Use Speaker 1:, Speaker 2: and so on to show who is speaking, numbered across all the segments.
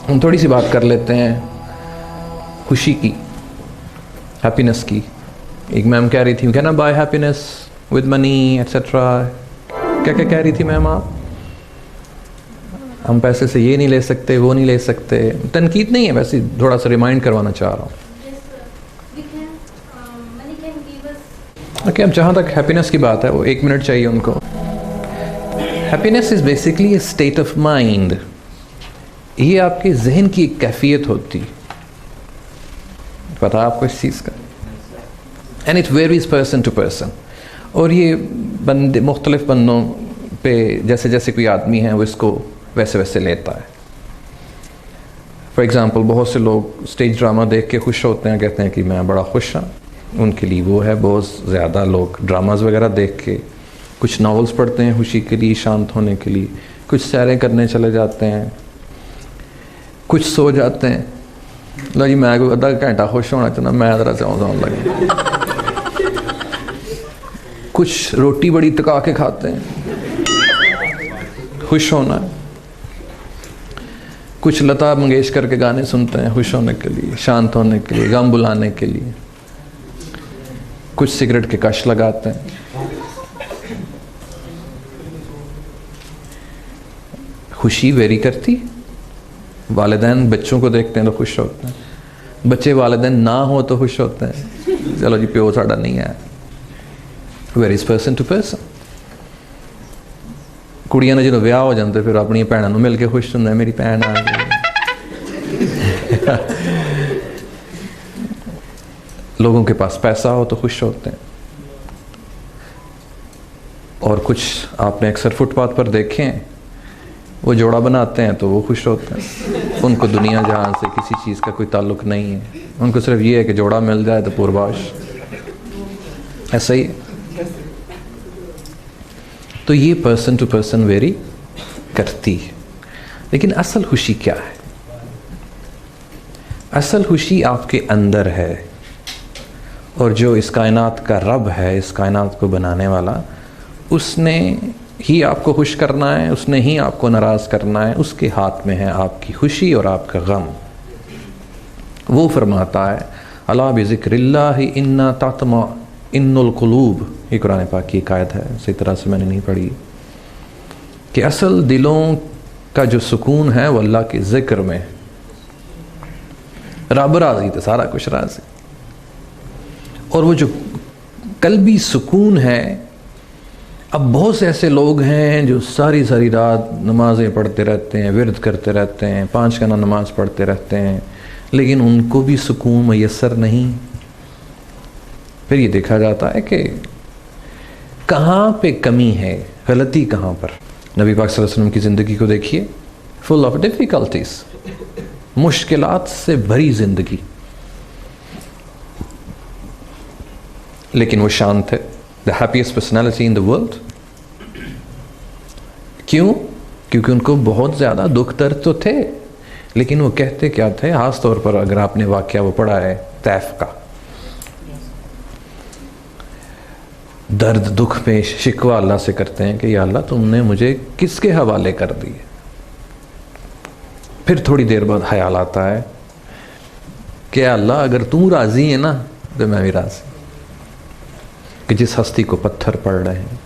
Speaker 1: ہم تھوڑی سی بات کر لیتے ہیں خوشی کی، ہیپینس کی. ایک میم کہہ رہی تھی can I by happiness with money etcetera. کیا کہہ رہی تھی میم آپ؟ ہم پیسے سے یہ نہیں لے سکتے، وہ نہیں لے سکتے. تنقید نہیں ہے، ویسے تھوڑا سا ریمائنڈ کروانا چاہ رہا ہوں. اوکے، اب جہاں تک ہیپینس کی بات ہے، وہ 1 منٹ چاہیے ان کو. Happiness is basically a state of mind. یہ آپ کے ذہن کی ایک کیفیت ہوتی، پتہ آپ کو اس چیز کا. And it varies person to person. اور یہ بندے مختلف بندوں پہ جیسے جیسے کوئی آدمی ہے وہ اس کو ویسے ویسے لیتا ہے. فار ایگزامپل بہت سے لوگ اسٹیج ڈرامہ دیکھ کے خوش ہوتے ہیں، کہتے ہیں کہ میں بڑا خوش ہوں. ان کے لیے وہ ہے. بہت زیادہ لوگ ڈراماز وغیرہ دیکھ کے، کچھ ناولز پڑھتے ہیں خوشی کے لیے، شانت ہونے کے لیے. کچھ سیریں کرنے چلے جاتے ہیں، کچھ سو جاتے ہیں. لو جی میں کوئی 1/2 گھنٹہ خوش ہونا چاہتا، میں ذرا سے سون لگے. کچھ روٹی بڑی ٹکا کے کھاتے ہیں، خوش ہونا. کچھ لتا منگیشکر کے گانے سنتے ہیں خوش ہونے کے لیے، شانت ہونے کے لیے، غم بلانے کے لیے. کچھ سگریٹ کے کش لگاتے ہیں. خوشی ویری کرتی. والدین بچوں کو دیکھتے ہیں تو خوش ہوتے ہیں، بچے والدین نہ ہو تو خوش ہوتے ہیں. چلو جی پیو ساڈا نہیں ہے. Varies person to person. کڑیاں نے جدوں ویاہ ہو جاندے پھر اپنی بھیناں نوں مل کے خوش ہوندے، میری بھین آ گئی. لوگوں کے پاس پیسہ ہو تو خوش ہوتے ہیں. اور کچھ آپ نے اکثر فٹ پاتھ پر دیکھے ہیں، وہ جوڑا بناتے ہیں تو وہ خوش ہوتے ہیں. ان کو دنیا جہان سے کسی چیز کا کوئی تعلق نہیں ہے، ان کو صرف یہ ہے کہ جوڑا مل جائے تو پورباش. ایسا ہی ہے. تو یہ پرسن ٹو پرسن ویری کرتی ہے. لیکن اصل خوشی کیا ہے؟ اصل خوشی آپ کے اندر ہے. اور جو اس کائنات کا رب ہے، اس کائنات کو بنانے والا، اس نے ہی آپ کو خوش کرنا ہے، اس نے ہی آپ کو ناراض کرنا ہے. اس کے ہاتھ میں ہے آپ کی خوشی اور آپ کا غم. وہ فرماتا ہے الا بذکر اللہ انا تطمئن القلوب. یہ قرآن پاک کی ایک آیت ہے، اسی طرح سے میں نے نہیں پڑھی، کہ اصل دلوں کا جو سکون ہے وہ اللہ کے ذکر میں. رب راضی تو سارا کچھ راضی. اور وہ جو قلبی سکون ہے، اب بہت سے ایسے لوگ ہیں جو ساری ساری رات نمازیں پڑھتے رہتے ہیں، ورد کرتے رہتے ہیں، 5 گنا نماز پڑھتے رہتے ہیں، لیکن ان کو بھی سکون میسر نہیں. پھر یہ دیکھا جاتا ہے کہ کہاں پہ کمی ہے، غلطی کہاں پر. نبی پاک صلی اللہ علیہ وسلم کی زندگی کو دیکھیے، فل آف ڈیفیکلٹیز، مشکلات سے بھری زندگی، لیکن وہ شانت ہے. the happiest personality in the world. کیوں؟ کیونکہ ان کو بہت زیادہ دکھ درد تو تھے، لیکن وہ کہتے کیا تھے؟ خاص طور پر اگر آپ نے واقعہ وہ پڑھا ہے طیف کا، درد دکھ میں شکوہ اللہ سے کرتے ہیں کہ یا اللہ تم نے مجھے کس کے حوالے کر دی. پھر تھوڑی دیر بعد خیال آتا ہے کہ اللہ اگر تم راضی ہے نا تو میں بھی راضی. کہ جس ہستی کو پتھر پڑ رہے ہیں،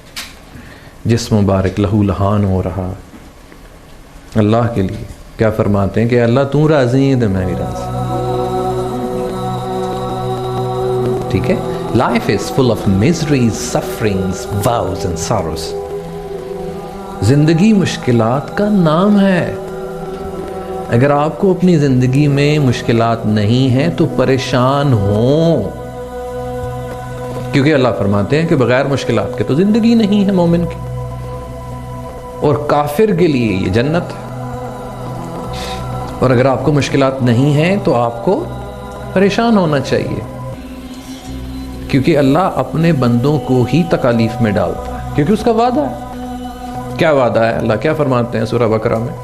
Speaker 1: جس مبارک لہو لہان ہو رہا، اللہ کے لیے کیا فرماتے ہیں کہ اللہ تم راضی ہے تو میں بھی راضی. ٹھیک ہے. Life is full of miseries, sufferings, woes and sorrows. زندگی مشکلات کا نام ہے. اگر آپ کو اپنی زندگی میں مشکلات نہیں ہیں تو پریشان ہوں، کیونکہ اللہ فرماتے ہیں کہ بغیر مشکلات کے تو زندگی نہیں ہے مومن کی، اور کافر کے لیے یہ جنت ہے. اور اگر آپ کو مشکلات نہیں ہیں تو آپ کو پریشان ہونا چاہیے، کیونکہ اللہ اپنے بندوں کو ہی تکالیف میں ڈالتا ہے، کیونکہ اس کا وعدہ ہے. کیا وعدہ ہے؟ اللہ کیا فرماتے ہیں سورہ بقرہ میں؟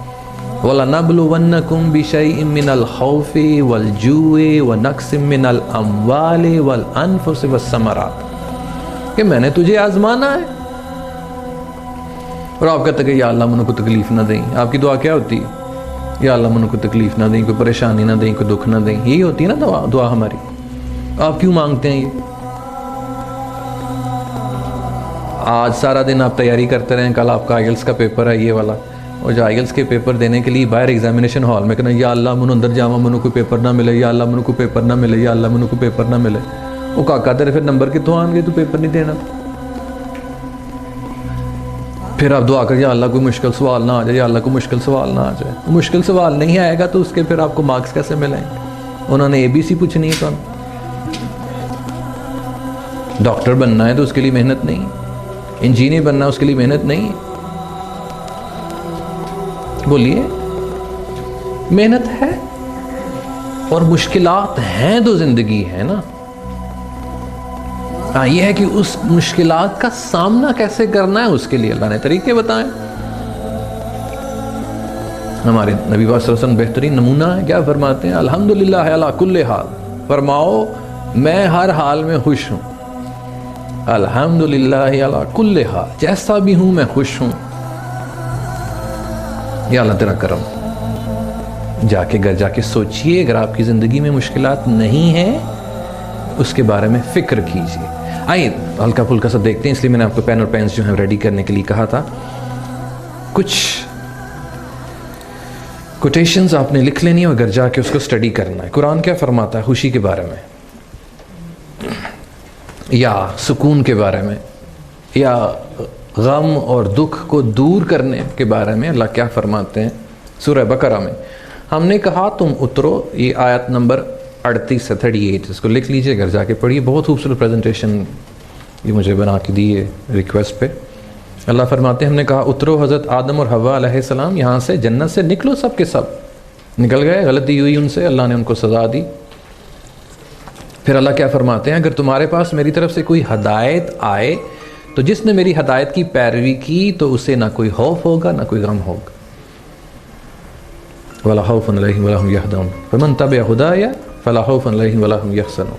Speaker 1: وَلَنَبْلُوَنَّكُمْ بِشَيْءٍ مِّنَ الْخَوْفِ وَالْجُوعِ وَنَقْصٍ مِّنَ الْأَمْوَالِ وَالْأَنفُسِ وَالثَّمَرَاتِ. کہ میں نے تجھے آزمانا ہے. اور آپ کہتے ہیں کہ یا اللہ منہ کو تکلیف نہ دیں. آپ کی دعا کیا ہوتی ہے؟ یا اللہ منو کوئی تکلیف نہ دیں, کوئی پریشانی نہ دیں, کوئی دکھ نہ دیں. یہی ہوتی ہے نا دعا ہماری. آپ کیوں مانگتے ہیں یہ؟ آج سارا دن آپ تیاری کرتے رہیں, کل آپ کا آئیلس کا پیپر ہے یہ والا, اور جو آئیلس کے پیپر دینے کے لیے باہر ایگزامینیشن ہال میں کہنا یا اللہ منو اندر جاواں منو کوئی پیپر نہ ملے, یا اللہ منو کوئی پیپر نہ ملے, یا اللہ منو کوئی پیپر نہ ملے. وہ کاکا تیرے پھر نمبر کتوں آن گے, تو پیپر نہیں دینا. پھر آپ دعا کر یا اللہ کوئی مشکل سوال نہ آ جائے, یا اللہ کوئی مشکل سوال نہ آ جائے. مشکل سوال نہیں آئے گا تو اس کے پھر آپ کو مارکس کیسے ملیں گے؟ انہوں نے ABC پوچھنی ہے. تو ڈاکٹر بننا ہے تو اس کے لیے محنت نہیں, انجینئر بننا ہے اس کے لیے محنت نہیں. بولیے محنت ہے اور مشکلات ہیں تو زندگی ہے نا. ہاں یہ ہے کہ اس مشکلات کا سامنا کیسے کرنا ہے, اس کے لیے اللہ نے طریقے بتائیں. ہمارے نبی پاک صلی اللہ علیہ وسلم بہترین نمونہ ہے. کیا فرماتے ہیں؟ الحمدللہ علی کل حال. فرماؤ میں ہر حال میں خوش ہوں. الحمدللہ علی کل حال, جیسا بھی ہوں میں خوش ہوں. یا اللہ تیرا کرم. جا کے گھر جا کے سوچئے, اگر آپ کی زندگی میں مشکلات نہیں ہیں اس کے بارے میں فکر کیجئے. آئیے ہلکا پھلکا سا دیکھتے ہیں, اس لیے میں نے آپ کو پین اور پینس جو ہیں ریڈی کرنے کے لیے کہا تھا. کچھ کوٹیشنز آپ نے لکھ لینی ہے اور گھر جا کے اس کو سٹڈی کرنا ہے. قرآن کیا فرماتا ہے خوشی کے بارے میں, یا سکون کے بارے میں, یا غم اور دکھ کو دور کرنے کے بارے میں اللہ کیا فرماتے ہیں؟ سورہ بقرہ میں ہم نے کہا تم اترو, یہ آیت نمبر 38 سے 38, اس کو لکھ لیجئے, گھر جا کے پڑھیے. بہت خوبصورت پریزنٹیشن یہ مجھے بنا کے دی ہے ریکویسٹ پہ. اللہ فرماتے ہیں ہم نے کہا اترو, حضرت آدم اور حوا علیہ السلام یہاں سے جنت سے نکلو. سب کے سب نکل گئے, غلطی ہوئی ان سے, اللہ نے ان کو سزا دی. پھر اللہ کیا فرماتے ہیں؟ اگر تمہارے پاس میری طرف سے کوئی ہدایت آئے تو جس نے میری ہدایت کی پیروی کی تو اسے نہ کوئی خوف ہوگا نہ کوئی غم ہوگا. وَلَا خَوْفٌ عَلَيْهِمْ وَلَا هُمْ يَحْزَنُونَ فَمَنْ تَبِعَ هُدَايَ فَلَا خَوْفٌ عَلَيْهِمْ وَلَا هُمْ يَحْزَنُونَ.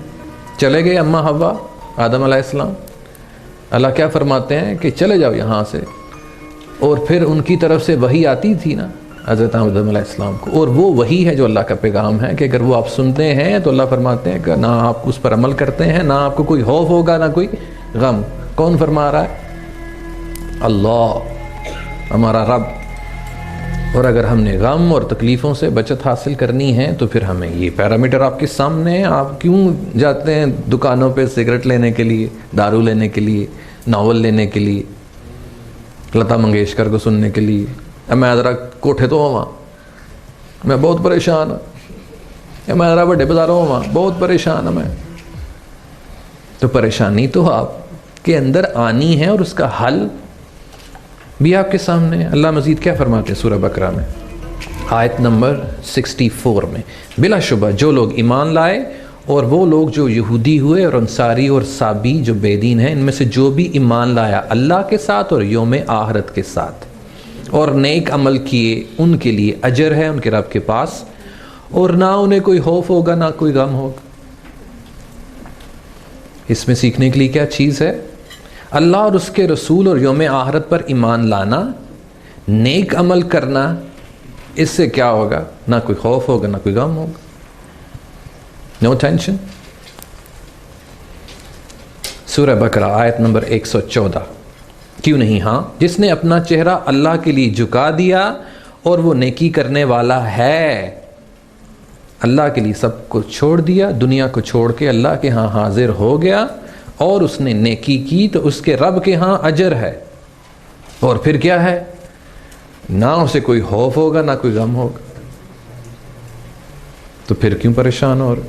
Speaker 1: چلے گئے اماں حوا, آدم علیہ السلام. اللہ کیا فرماتے ہیں کہ چلے جاؤ یہاں سے. اور پھر ان کی طرف سے وحی آتی تھی نا حضرت آدم علیہ السلام کو, اور وہ وہی ہے جو اللہ کا پیغام ہے کہ اگر وہ آپ سنتے ہیں تو اللہ فرماتے ہیں کہ نہ آپ اس پر عمل کرتے ہیں, نہ آپ کو کوئی خوف ہوگا نہ کوئی غم. کون فرما رہا ہے؟ اللہ ہمارا رب. اور اگر ہم نے غم اور تکلیفوں سے بچت حاصل کرنی ہے تو پھر ہمیں یہ پیرامیٹر آپ کے سامنے ہیں. آپ کیوں جاتے ہیں دکانوں پہ سگریٹ لینے کے لیے, دارو لینے کے لیے, ناول لینے کے لیے, لتا منگیشکر کو سننے کے لیے؟ میں ذرا کوٹھے تو ہوا, میں بہت پریشان ہوں. میں ذرا بڑے بازاروں ہوا, بہت پریشان ہوں میں. تو پریشانی تو آپ کے اندر آنی ہے اور اس کا حل بھی آپ کے سامنے ہے. اللہ مزید کیا فرماتے ہیں سورہ بقرہ میں آیت نمبر 64 میں؟ بلا شبہ جو لوگ ایمان لائے اور وہ لوگ جو یہودی ہوئے اور انصاری اور صابی جو بے دین ہیں, ان میں سے جو بھی ایمان لایا اللہ کے ساتھ اور یوم آخرت کے ساتھ اور نیک عمل کیے, ان کے لیے اجر ہے ان کے رب کے پاس, اور نہ انہیں کوئی خوف ہوگا نہ کوئی غم ہوگا. اس میں سیکھنے کے لیے کیا چیز ہے؟ اللہ اور اس کے رسول اور یوم آخرت پر ایمان لانا, نیک عمل کرنا. اس سے کیا ہوگا؟ نہ کوئی خوف ہوگا نہ کوئی غم ہوگا. No tension. سورہ بقرہ آیت نمبر 114. کیوں نہیں, ہاں جس نے اپنا چہرہ اللہ کے لیے جھکا دیا اور وہ نیکی کرنے والا ہے. اللہ کے لیے سب کو چھوڑ دیا, دنیا کو چھوڑ کے اللہ کے ہاں حاضر ہو گیا اور اس نے نیکی کی تو اس کے رب کے ہاں اجر ہے. اور پھر کیا ہے؟ نہ اسے کوئی خوف ہوگا نہ کوئی غم ہوگا. تو پھر کیوں پریشان ہو رہے؟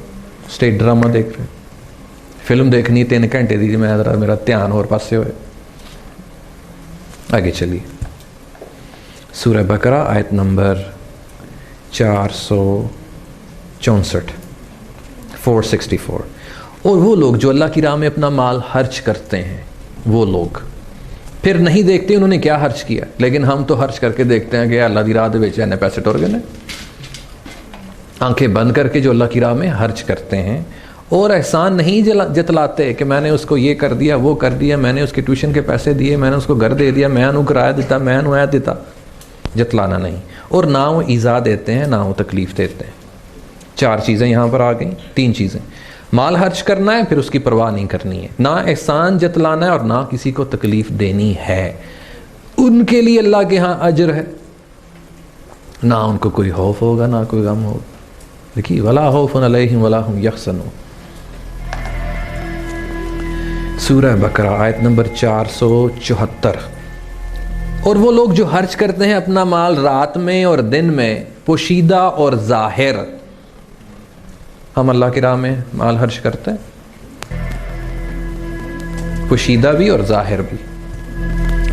Speaker 1: اسٹیٹ ڈرامہ دیکھ رہے, فلم دیکھنی 3 گھنٹے دیجیے, میں ذرا میرا دھیان اور پاسے ہوئے. آگے چلیے, سورہ بقرہ آیت نمبر 464. اور وہ لوگ جو اللہ کی راہ میں اپنا مال خرچ کرتے ہیں, وہ لوگ پھر نہیں دیکھتے انہوں نے کیا خرچ کیا, لیکن ہم تو خرچ کر کے دیکھتے ہیں کہ اللہ کی راہ دے وچ نے پیسے ٹر گئے. آنکھیں بند کر کے جو اللہ کی راہ میں خرچ کرتے ہیں اور احسان نہیں جتلاتے کہ میں نے اس کو یہ کر دیا وہ کر دیا, میں نے اس کے ٹیوشن کے پیسے دیے, میں نے اس کو گھر دے دیا, میں نے کرایہ دیتا, میں نے دیتا. جتلانا نہیں. اور نہ وہ ایذا دیتے ہیں نہ وہ تکلیف دیتے ہیں. 4 چیزیں یہاں پر آ گئیں. 3 چیزیں: مال خرچ کرنا ہے، پھر اس کی پرواہ نہیں کرنی ہے، نہ احسان جتلانا ہے اور نہ کسی کو تکلیف دینی ہے. ان کے لیے اللہ کے ہاں اجر ہے، نہ ان کو کوئی خوف ہوگا نہ کوئی غم ہوگا. دیکھیے ولا خوف علیہم ولا هم یحزنون. سورہ بقرہ آیت نمبر 474. اور وہ لوگ جو خرچ کرتے ہیں اپنا مال رات میں اور دن میں، پوشیدہ اور ظاہر. ہم اللہ کی راہ میں مال خرچ کرتے ہیں، پوشیدہ بھی اور ظاہر بھی.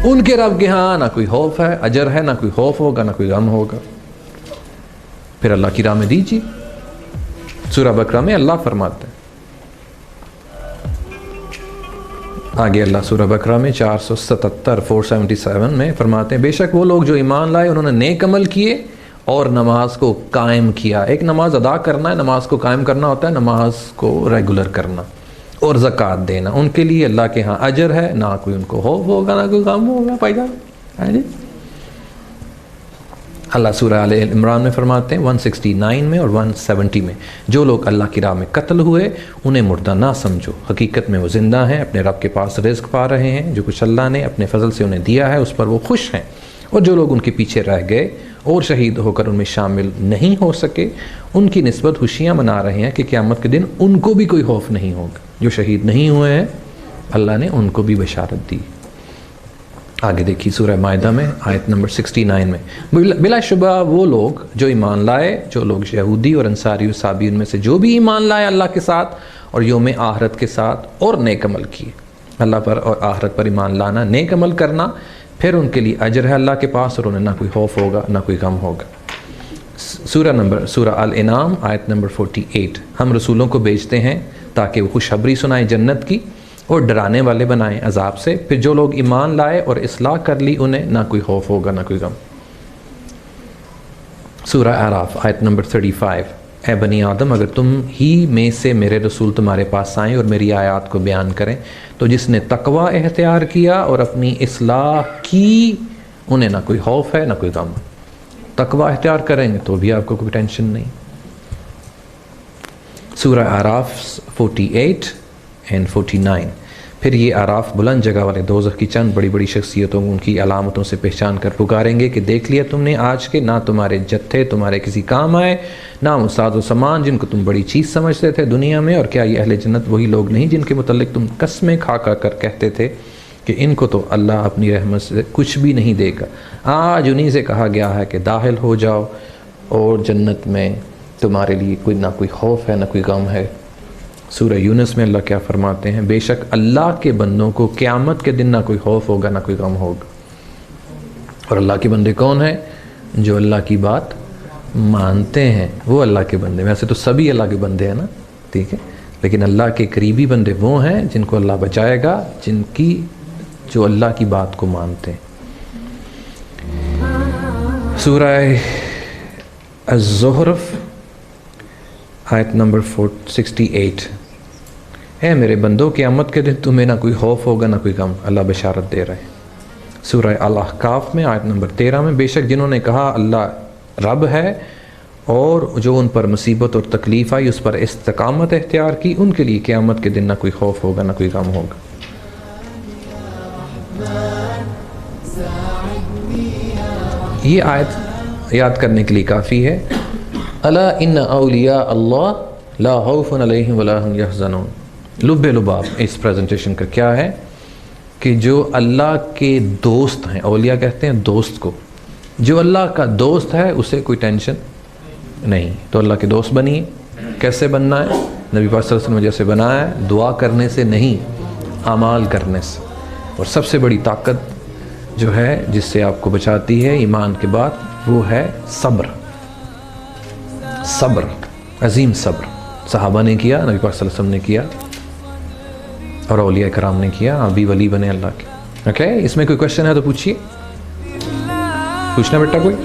Speaker 1: ان کے رب کے ہاں نہ کوئی خوف ہے، اجر ہے، نہ کوئی خوف ہوگا نہ کوئی غم ہوگا. پھر اللہ کی راہ میں دیجیے. سورہ بقرہ میں اللہ فرماتے ہیں، آگے اللہ سورہ بقرہ میں 477 میں فرماتے ہیں، بے شک وہ لوگ جو ایمان لائے انہوں نے نیک عمل کیے اور نماز کو قائم کیا. ایک نماز ادا کرنا ہے، نماز کو قائم کرنا ہوتا ہے نماز کو ریگولر کرنا، اور زکوٰۃ دینا. ان کے لیے اللہ کے ہاں اجر ہے، نہ کوئی ان کو خوف ہوگا نہ کوئی غم ہوگا. پائیدار ہے جی. اللہ سورہ آل عمران میں فرماتے ہیں 169 میں اور 170 میں، جو لوگ اللہ کی راہ میں قتل ہوئے انہیں مردہ نہ سمجھو، حقیقت میں وہ زندہ ہیں، اپنے رب کے پاس رزق پا رہے ہیں، جو کچھ اللہ نے اپنے فضل سے انہیں دیا ہے اس پر وہ خوش ہیں. اور جو لوگ ان کے پیچھے رہ گئے اور شہید ہو کر ان میں شامل نہیں ہو سکے، ان کی نسبت خوشیاں منا رہے ہیں کہ قیامت کے دن ان کو بھی کوئی خوف نہیں ہوگا. جو شہید نہیں ہوئے ہیں اللہ نے ان کو بھی بشارت دی. آگے دیکھیے سورہ مائدہ میں آیت نمبر 69 میں، بلا شبہ وہ لوگ جو ایمان لائے، جو لوگ یہودی اور انصاری و صابئین میں سے جو بھی ایمان لائے اللہ کے ساتھ اور یوم آخرت کے ساتھ اور نیک عمل کیے. اللہ پر اور آخرت پر ایمان لانا، نیک عمل کرنا، پھر ان کے لیے اجر ہے اللہ کے پاس اور انہیں نہ کوئی خوف ہوگا نہ کوئی غم ہوگا. سورہ الانعام آیت نمبر 48. ہم رسولوں کو بھیجتے ہیں تاکہ وہ خوشخبری سنائیں جنت کی اور ڈرانے والے بنائیں عذاب سے. پھر جو لوگ ایمان لائے اور اصلاح کر لی انہیں نہ کوئی خوف ہوگا نہ کوئی غم. سورہ اعراف آیت نمبر 35. اے بنی آدم، اگر تم ہی میں سے میرے رسول تمہارے پاس آئیں اور میری آیات کو بیان کریں تو جس نے تقوی اختیار کیا اور اپنی اصلاح کی انہیں نہ کوئی خوف ہے نہ کوئی غم. تقوی اختیار کریں گے تو بھی آپ کو کوئی ٹینشن نہیں. سورہ اعراف 48 and 49. پھر یہ اعراف بلند جگہ والے دوزخ کی چند بڑی بڑی شخصیتوں ان کی علامتوں سے پہچان کر پکاریں گے کہ دیکھ لیا تم نے آج کے نہ تمہارے جتھے تمہارے کسی کام آئے، نہ وہ ساز و سامان جن کو تم بڑی چیز سمجھتے تھے دنیا میں. اور کیا یہ اہل جنت وہی لوگ نہیں جن کے متعلق تم قسمیں کھا کر کہتے تھے کہ ان کو تو اللہ اپنی رحمت سے کچھ بھی نہیں دے گا. آج انہی سے کہا گیا ہے کہ داخل ہو جاؤ اور جنت میں تمہارے لیے کوئی نہ کوئی خوف ہے نہ کوئی غم ہے. سورہ یونس میں اللہ کیا فرماتے ہیں، بے شک اللہ کے بندوں کو قیامت کے دن نہ کوئی خوف ہوگا نہ کوئی غم ہوگا. اور اللہ کے بندے کون ہیں؟ جو اللہ کی بات مانتے ہیں وہ اللہ کے بندے. ویسے تو سبھی اللہ کے بندے ہیں نا، ٹھیک ہے، لیکن اللہ کے قریبی بندے وہ ہیں جن کو اللہ بچائے گا، جو اللہ کی بات کو مانتے ہیں. سورہ الزخرف آیت نمبر 68. اے میرے بندو قیامت کے دن تمہیں نہ کوئی خوف ہوگا نہ کوئی غم. اللہ بشارت دے رہے ہیں. سورہ الاحقاف میں آیت نمبر 13 میں، بے شک جنہوں نے کہا اللہ رب ہے اور جو ان پر مصیبت اور تکلیف آئی اس پر استقامت اختیار کی، ان کے لیے قیامت کے دن نہ کوئی خوف ہوگا نہ کوئی غم ہوگا. یہ آیت یاد کرنے کے لیے کافی ہے. الا ان اولیاء اللہ لا خوف علیہم ولا هم یحزنون. لب لباب اس پریزنٹیشن کا کیا ہے کہ جو اللہ کے دوست ہیں، اولیاء کہتے ہیں دوست کو، جو اللہ کا دوست ہے اسے کوئی ٹینشن نہیں. تو اللہ کے دوست بنیے. کیسے بننا ہے؟ نبی پاک صلی اللہ علیہ وسلم جیسے بنایا ہے، دعا کرنے سے نہیں، اعمال کرنے سے. اور سب سے بڑی طاقت جو ہے جس سے آپ کو بچاتی ہے ایمان کے بعد وہ ہے صبر. صبر، عظیم صبر. صحابہ نے کیا، نبی پاک صلی اللہ علیہ وسلم نے کیا اور اولیاء کرام نے کیا. ابھی ولی بنے اللہ کے. اوکے، اس میں کوئی کوشچن ہے تو پوچھیے. پوچھنا بیٹا کوئی؟